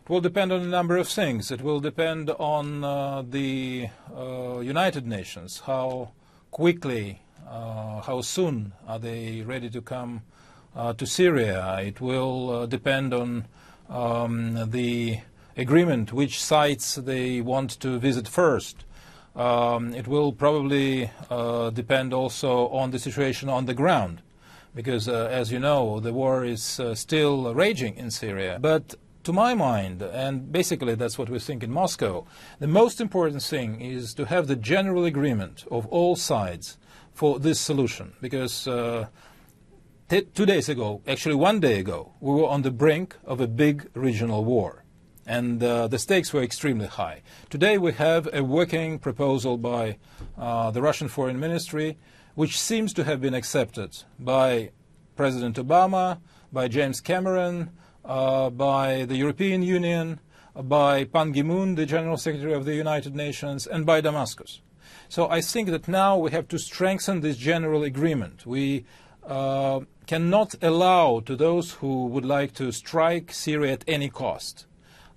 It will depend on a number of things. It will depend on the United Nations, how quickly, how soon are they ready to come to Syria. It will depend on the agreement, which sites they want to visit first. It will probably depend also on the situation on the ground, because as you know, the war is still raging in Syria. But to my mind, and basically that's what we think in Moscow, the most important thing is to have the general agreement of all sides for this solution. Because 2 days ago, actually 1 day ago, we were on the brink of a big regional war. And the stakes were extremely high. Today we have a working proposal by the Russian Foreign Ministry, which seems to have been accepted by President Obama, by James Cameron, by the European Union, by Ban Ki-moon, the General Secretary of the United Nations, and by Damascus. So I think that now we have to strengthen this general agreement. We cannot allow to those who would like to strike Syria at any cost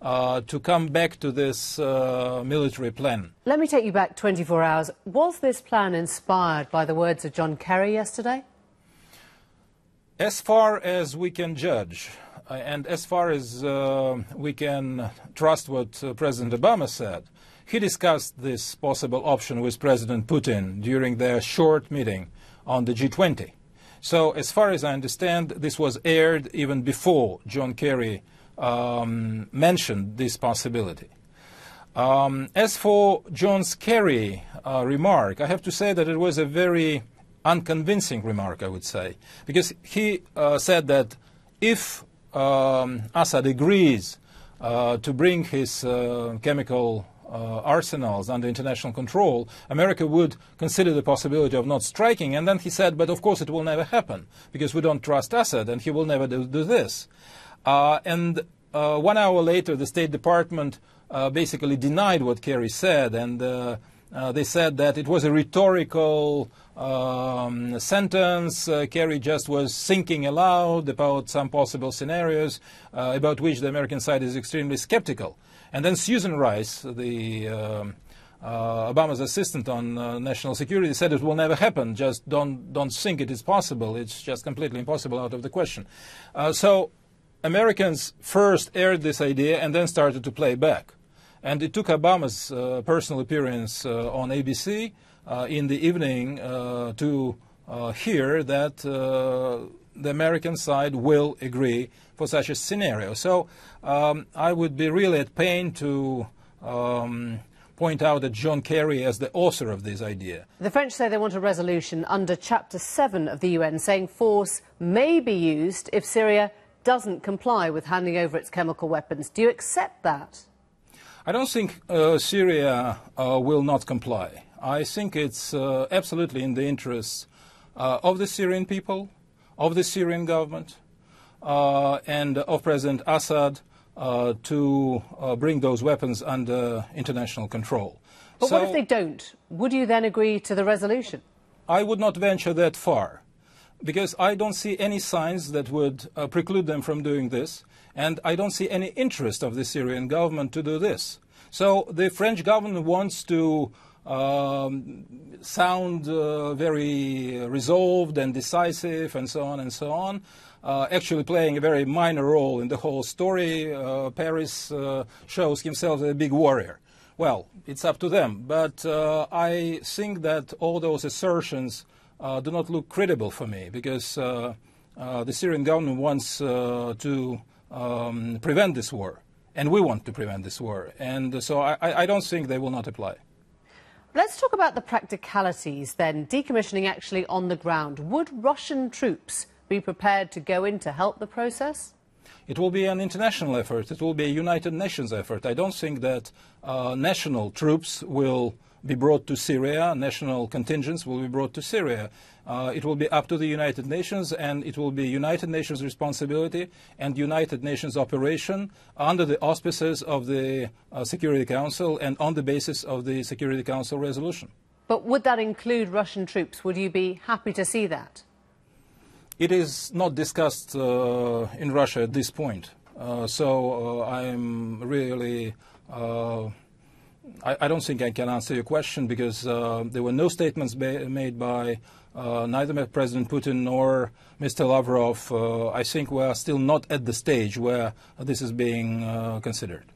to come back to this military plan. Let me take you back 24 hours. Was this plan inspired by the words of John Kerry yesterday? As far as we can judge, and as far as we can trust what President Obama said, he discussed this possible option with President Putin during their short meeting on the G20. So as far as I understand, this was aired even before John Kerry mentioned this possibility. As for John Kerry's remark, I have to say that it was a very unconvincing remark, I would say, because he said that if Assad agrees to bring his chemical arsenals under international control, America would consider the possibility of not striking. And then he said, but of course it will never happen, because we don't trust Assad and he will never do this. And 1 hour later, the State Department basically denied what Kerry said, and they said that it was a rhetorical sentence. Kerry just was thinking aloud about some possible scenarios about which the American side is extremely skeptical. And then Susan Rice, the Obama's assistant on national security, said it will never happen. Just don't think it is possible. It's just completely impossible, out of the question. So Americans first aired this idea and then started to play back. And it took Obama's personal appearance on ABC in the evening to hear that the American side will agree for such a scenario. So I would be really at pain to point out that John Kerry as the author of this idea. The French say they want a resolution under Chapter 7 of the UN saying force may be used if Syria doesn't comply with handing over its chemical weapons. Do you accept that? I don't think Syria will not comply. I think it's absolutely in the interests of the Syrian people, of the Syrian government, and of President Assad to bring those weapons under international control. But what if they don't? Would you then agree to the resolution? I would not venture that far, because I don't see any signs that would preclude them from doing this, and I don't see any interest of the Syrian government to do this. So the French government wants to sound very resolved and decisive and so on, actually playing a very minor role in the whole story. Paris shows himself as a big warrior. Well, it's up to them, but I think that all those assertions do not look credible for me, because the Syrian government wants to prevent this war, and we want to prevent this war, and so I don't think they will not apply. Let's talk about the practicalities then. Decommissioning actually on the ground. Would Russian troops be prepared to go in to help the process? It will be an international effort. It will be a United Nations effort. I don't think that national troops will be brought to Syria, national contingents will be brought to Syria. It will be up to the United Nations, and it will be United Nations responsibility and United Nations operation under the auspices of the Security Council and on the basis of the Security Council resolution. But would that include Russian troops? Would you be happy to see that? It is not discussed in Russia at this point. So I'm really, I don't think I can answer your question, because there were no statements made by neither President Putin nor Mr. Lavrov. I think we are still not at the stage where this is being considered.